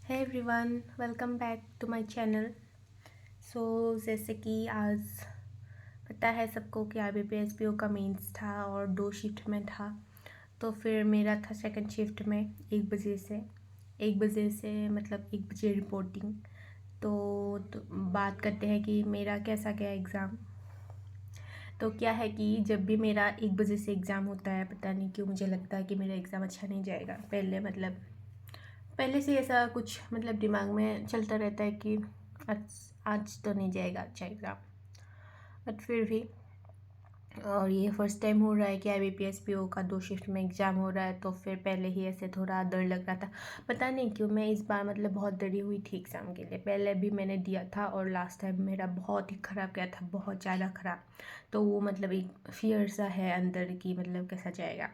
है everyone, welcome back to my channel. So जैसे कि आज पता है सबको कि IBPS PO का मेंस था और 2 शिफ्ट में था। तो फिर मेरा था सेकंड शिफ्ट में 1 बजे से मतलब 1 बजे रिपोर्टिंग। तो बात करते हैं कि मेरा कैसा गया एग्ज़ाम। तो क्या है कि जब भी मेरा 1 बजे से एग्ज़ाम होता है, पता नहीं क्यों मुझे लगता है कि मेरा एग्ज़ाम अच्छा नहीं जाएगा। पहले से ऐसा कुछ मतलब दिमाग में चलता रहता है कि आज आज तो नहीं जाएगा अच्छा एग्ज़ाम। बट फिर भी, और ये फर्स्ट टाइम हो रहा है कि IBPS PO का 2 शिफ्ट में एग्ज़ाम हो रहा है। तो फिर पहले ही ऐसे थोड़ा डर लग रहा था। पता नहीं क्यों मैं इस बार मतलब बहुत डरी हुई थी एग्ज़ाम के लिए। पहले भी मैंने दिया था और लास्ट टाइम मेरा बहुत ही ख़राब गया था, बहुत ज़्यादा ख़राब। तो वो मतलब एक फियर सा है अंदर की मतलब कैसा जाएगा।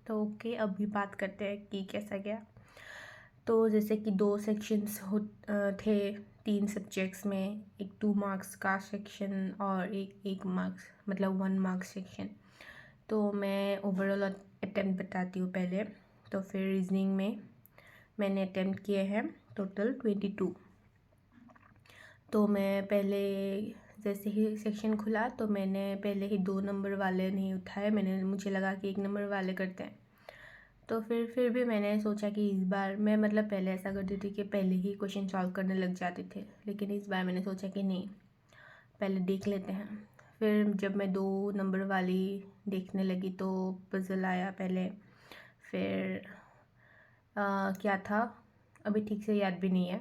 तो ओके, अभी बात करते हैं कि कैसा गया। तो जैसे कि 2 सेक्शंस थे 3 सब्जेक्ट्स में, एक 2 मार्क्स का सेक्शन और एक 1 मार्क्स मतलब 1 मार्क्स सेक्शन। तो मैं ओवरऑल अटेम्प्ट बताती हूँ पहले। तो फिर रीजनिंग में मैंने अटेम्प्ट किए हैं टोटल 22। तो मैं पहले जैसे ही सेक्शन खुला तो मैंने पहले ही 2 नंबर वाले नहीं उठाए। मुझे लगा कि 1 नंबर वाले करते हैं। तो फिर भी मैंने सोचा कि इस बार मैं मतलब पहले ऐसा करती थी कि पहले ही क्वेश्चन सॉल्व करने लग जाते थे, लेकिन इस बार मैंने सोचा कि नहीं, पहले देख लेते हैं। फिर जब मैं 2 नंबर वाली देखने लगी तो पजल आया पहले। फिर क्या था अभी ठीक से याद भी नहीं है,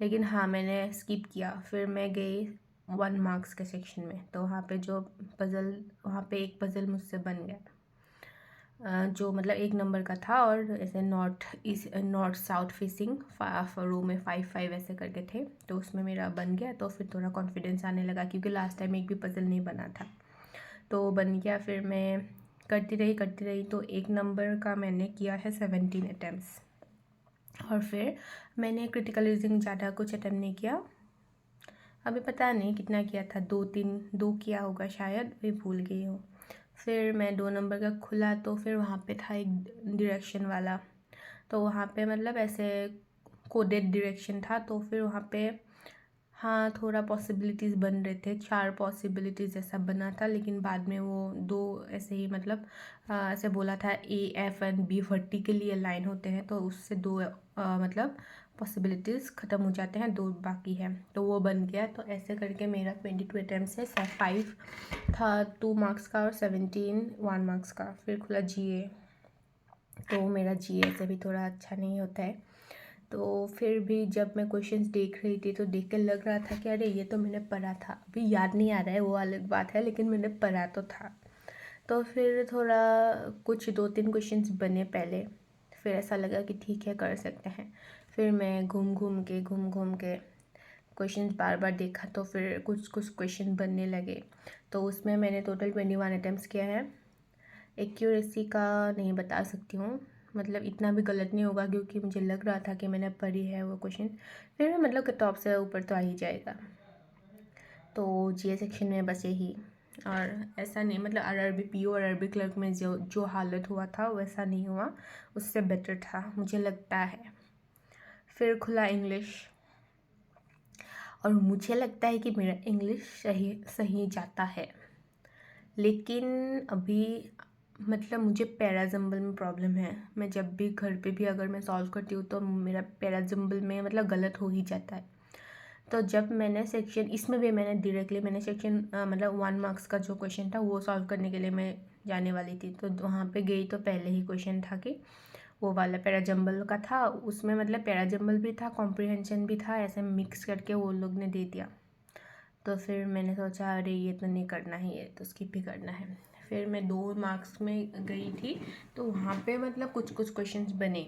लेकिन हाँ मैंने स्किप किया। फिर मैं गई 1 मार्क्स के सेक्शन में। तो वहाँ पे एक पज़ल मुझसे बन गया, जो मतलब 1 नंबर का था और ऐसे नॉर्थ साउथ फेसिंग रो में 5 5 ऐसे करके थे। तो उसमें मेरा बन गया। तो फिर थोड़ा कॉन्फिडेंस आने लगा क्योंकि लास्ट टाइम एक भी पजल नहीं बना था। तो बन गया। फिर मैं करती रही। तो 1 नंबर का मैंने किया है 17 अटैम्प्ट्स। और फिर मैंने क्रिटिकल रीजनिंग ज़्यादा कुछ अटैम्प्ट नहीं किया। अभी पता नहीं कितना किया था, 2 किया होगा शायद, भी भूल गई हूँ। फिर मैं 2 नंबर का खुला तो फिर वहाँ पे था एक डायरेक्शन वाला। तो वहाँ पे मतलब ऐसे कोडेड डायरेक्शन था। तो फिर वहाँ पे हाँ थोड़ा पॉसिबिलिटीज़ बन रहे थे, 4 पॉसिबिलिटीज़ ऐसा बना था। लेकिन बाद में वो 2 ऐसे ही मतलब ऐसे बोला था A F and B vertically align होते हैं, तो उससे 2 मतलब पॉसिबिलिटीज़ ख़त्म हो जाते हैं, 2 बाकी है। तो वो बन गया। तो ऐसे करके मेरा 22 अटैम्प्ट से 5 था 2 मार्क्स का और 17 1 मार्क्स का। फिर खुला GA। तो मेरा GA से भी थोड़ा अच्छा नहीं होता है। तो फिर भी जब मैं क्वेश्चंस देख रही थी तो देख के लग रहा था कि अरे ये तो मैंने पढ़ा था, अभी याद नहीं आ रहा है वो अलग बात है, लेकिन मैंने पढ़ा तो था। तो फिर थोड़ा कुछ 2 3 क्वेश्चंस बने पहले। फिर ऐसा लगा कि ठीक है कर सकते हैं। फिर मैं घूम घूम के क्वेश्चंस बार बार देखा। तो फिर कुछ कुछ क्वेश्चन बनने लगे। तो उसमें मैंने टोटल 21 अटैम्प्ट्स किया है। एक्यूरेसी का नहीं बता सकती हूँ, मतलब इतना भी गलत नहीं होगा क्योंकि मुझे लग रहा था कि मैंने पढ़ी है वो क्वेश्चन। फिर मतलब कि टॉप से ऊपर तो आ ही जाएगा। तो GA सेक्शन में बस यही। और ऐसा नहीं मतलब RRB PO और RRB क्लर्क में जो जो हालत हुआ था वैसा नहीं हुआ, उससे बेटर था मुझे लगता है। फिर खुला इंग्लिश और मुझे लगता है कि मेरा इंग्लिश सही सही जाता है, लेकिन अभी मतलब मुझे पैराजम्बल में प्रॉब्लम है। मैं जब भी घर पे भी अगर मैं सॉल्व करती हूँ तो मेरा पैराजम्बल में मतलब गलत हो ही जाता है। तो जब मैंने सेक्शन इसमें भी मैंने सेक्शन मतलब 1 मार्क्स का जो क्वेश्चन था वो सॉल्व करने के लिए मैं जाने वाली थी। तो वहाँ पे गई तो पहले ही क्वेश्चन था कि वो वाला पैराजम्बल का था। उसमें मतलब पैराजम्बल भी था, कॉम्प्रिहेंशन भी था, ऐसे मिक्स करके वो लोग ने दे दिया। तो फिर मैंने सोचा अरे ये तो नहीं करना है, ये तो स्किप ही करना है। फिर मैं 2 मार्क्स में गई थी। तो वहाँ पे मतलब कुछ कुछ क्वेश्चंस बने।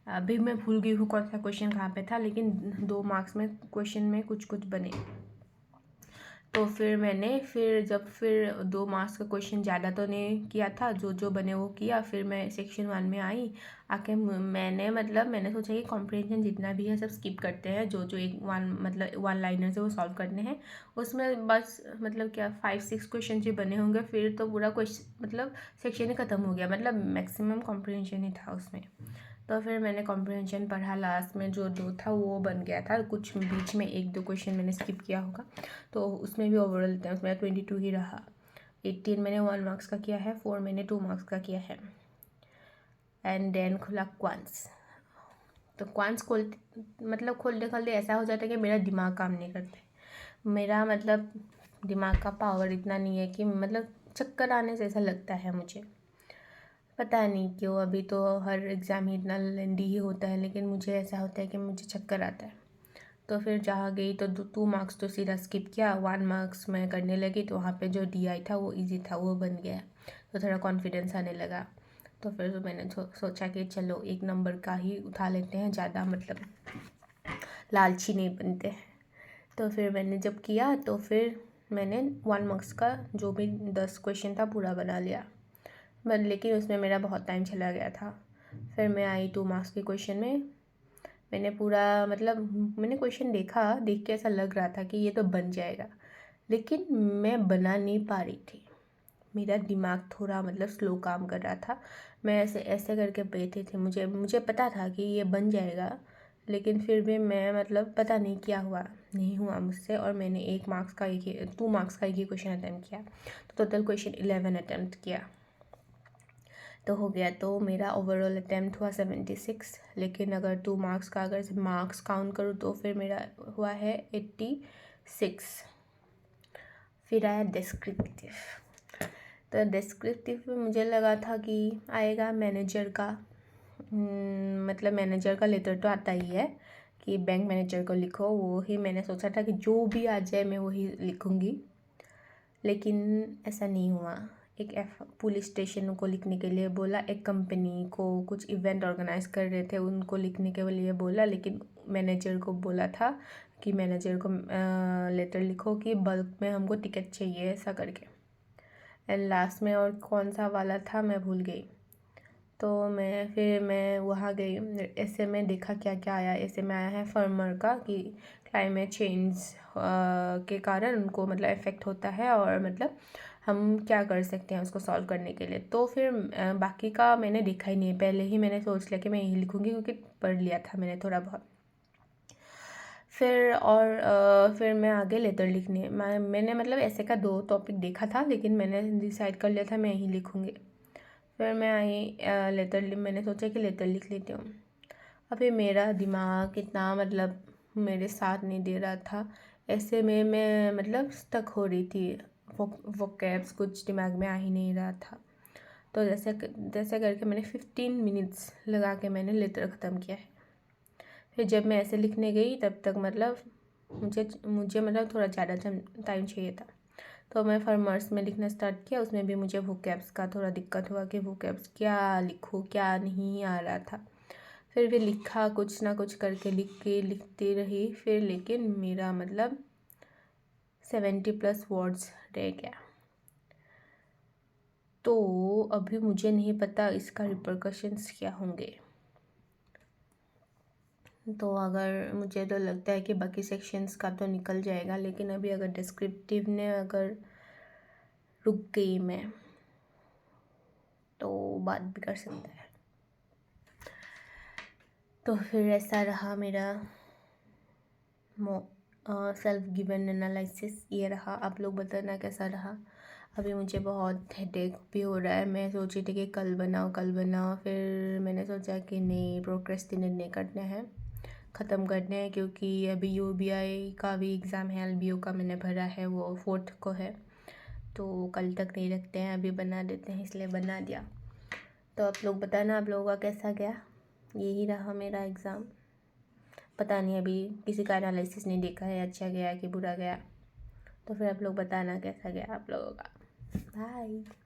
अभी मैं भूल गई हूँ कौन सा क्वेश्चन कहाँ पे था, लेकिन 2 मार्क्स में क्वेश्चन में कुछ कुछ बने। तो फिर मैंने फिर 2 मार्क्स का क्वेश्चन ज़्यादा तो नहीं किया था, जो जो बने वो किया। फिर मैं सेक्शन 1 में आई। आके मैंने सोचा कि कॉम्प्रिहेंशन जितना भी है सब स्किप करते हैं, जो जो एक मतलब 1 लाइनर से वो सॉल्व करने हैं। उसमें बस मतलब क्या 5 6 क्वेश्चन ही बने होंगे, फिर तो पूरा क्वेश्चन मतलब सेक्शन ही ख़त्म हो गया, मतलब मैक्सिमम कॉम्प्रिहेंशन ही था उसमें। तो फिर मैंने कॉम्प्रिहेंशन पढ़ा, लास्ट में जो 2 था वो बन गया था, कुछ बीच में 1-2 क्वेश्चन मैंने स्किप किया होगा, तो उसमें भी ओवरऑल उसमें 22 ही रहा। 18 मैंने 1 मार्क्स का किया है, 4 मैंने 2 मार्क्स का किया है। एंड देन खुला क्वांट्स। तो क्वांट्स खोलते खोलते ऐसा हो जाता है कि मेरा दिमाग काम नहीं करता। मेरा मतलब दिमाग का पावर इतना नहीं है कि मतलब चक्कर आने से ऐसा लगता है मुझे, पता नहीं क्यों। अभी तो हर एग्ज़ाम ही इतना लेंदी ही होता है, लेकिन मुझे ऐसा होता है कि मुझे चक्कर आता है। तो फिर जहाँ गई तो 2 मार्क्स तो सीधा स्किप किया, 1 मार्क्स मैं करने लगी, तो वहाँ पे जो DI था वो इजी था, वो बन गया, तो थोड़ा कॉन्फिडेंस आने लगा। तो फिर मैंने सोचा कि चलो 1 नंबर का ही उठा लेते हैं, ज़्यादा मतलब लालची नहीं बनते हैं। तो फिर मैंने जब किया तो फिर मैंने 1 मार्क्स का जो भी 10 क्वेश्चन था पूरा बना लिया, बट लेकिन उसमें मेरा बहुत टाइम चला गया था। फिर मैं आई 2 मार्क्स के क्वेश्चन में, मैंने पूरा मतलब मैंने क्वेश्चन देख के ऐसा लग रहा था कि ये तो बन जाएगा, लेकिन मैं बना नहीं पा रही थी। मेरा दिमाग थोड़ा मतलब स्लो काम कर रहा था, मैं ऐसे ऐसे करके बैठी थी, मुझे पता था कि ये बन जाएगा, लेकिन फिर भी मैं मतलब पता नहीं क्या हुआ, नहीं हुआ मुझसे। और मैंने 2 मार्क्स का एक ही क्वेश्चन अटैम्प्ट किया, तो टोटल क्वेश्चन 11 अटैम्प्ट किया तो हो गया। तो मेरा ओवरऑल अटैम्प्ट हुआ 76, लेकिन अगर 2 मार्क्स का अगर मार्क्स काउंट करूँ तो फिर मेरा हुआ है 86। फिर आया डिस्क्रिप्टिव। तो डिस्क्रिप्टिव में मुझे लगा था कि आएगा मैनेजर का, मतलब मैनेजर का लेटर तो आता ही है कि बैंक मैनेजर को लिखो, वो ही मैंने सोचा था कि जो भी आ जाए मैं वही लिखूँगी, लेकिन ऐसा नहीं हुआ। पुलिस स्टेशन को लिखने के लिए बोला, एक कंपनी को कुछ इवेंट ऑर्गेनाइज कर रहे थे उनको लिखने के लिए बोला, लेकिन मैनेजर को बोला था कि मैनेजर को लेटर लिखो कि बल्क में हमको टिकट चाहिए, ऐसा करके। एंड लास्ट में और कौन सा वाला था मैं भूल गई। तो मैं वहाँ गई, ऐसे में देखा क्या क्या आया। ऐसे में आया है फार्मर का कि क्लाइमेट चेंज के कारण उनको मतलब इफ़ेक्ट होता है, और मतलब हम क्या कर सकते हैं उसको सॉल्व करने के लिए। तो फिर बाकी का मैंने देखा ही नहीं, पहले ही मैंने सोच लिया कि मैं यही लिखूँगी, क्योंकि पढ़ लिया था मैंने थोड़ा बहुत। फिर मैं आगे लेटर लिखने, मैंने मतलब ऐसे का 2 टॉपिक देखा था, लेकिन मैंने डिसाइड कर लिया था मैं यही लिखूँगी। फिर मैं आई मैंने सोचा कि लेटर लिख लेती हूँ। अभी मेरा दिमाग इतना मतलब मेरे साथ नहीं दे रहा था, ऐसे में मैं मतलब स्टक हो रही थी, वोकैब्स कुछ दिमाग में आ ही नहीं रहा था। तो जैसे करके मैंने 15 मिनट्स लगा के मैंने लेटर ख़त्म किया है। फिर जब मैं ऐसे लिखने गई तब तक मतलब मुझे मतलब थोड़ा ज़्यादा टाइम चाहिए था, तो मैं फार्मर्स में लिखना स्टार्ट किया। उसमें भी मुझे वोकैब्स का थोड़ा दिक्कत हुआ कि वोकैब्स क्या लिखूँ, क्या नहीं आ रहा था। फिर भी लिखा, कुछ ना कुछ करके लिखती रही, फिर लेकिन मेरा मतलब 70+ वर्ड्स रह गया। तो अभी मुझे नहीं पता इसका रिपरकशंस क्या होंगे। तो अगर मुझे तो लगता है कि बाकी सेक्शंस का तो निकल जाएगा, लेकिन अभी अगर डिस्क्रिप्टिव ने अगर रुक गई मैं तो बात भी कर सकता है। तो फिर ऐसा रहा मेरा सेल्फ गिवन एनालिसिस, ये रहा। आप लोग बताना कैसा रहा। अभी मुझे बहुत हेडेक भी हो रहा है, मैं सोची थी कि कल बनाओ, फिर मैंने सोचा कि नहीं, प्रोक्रेस्टिनेट नहीं करना है, ख़त्म करने हैं, क्योंकि अभी UBI का भी एग्ज़ाम है, LBO का मैंने भरा है, वो 4th को है, तो कल तक नहीं रखते हैं, अभी बना देते हैं, इसलिए बना दिया। तो आप लोग बताना आप लोगों का कैसा गया। यही रहा मेरा एग्ज़ाम। पता नहीं, अभी किसी का एनालिसिस नहीं देखा है, अच्छा गया कि बुरा गया। तो फिर आप लोग बताना कैसा गया आप लोगों का। बाय।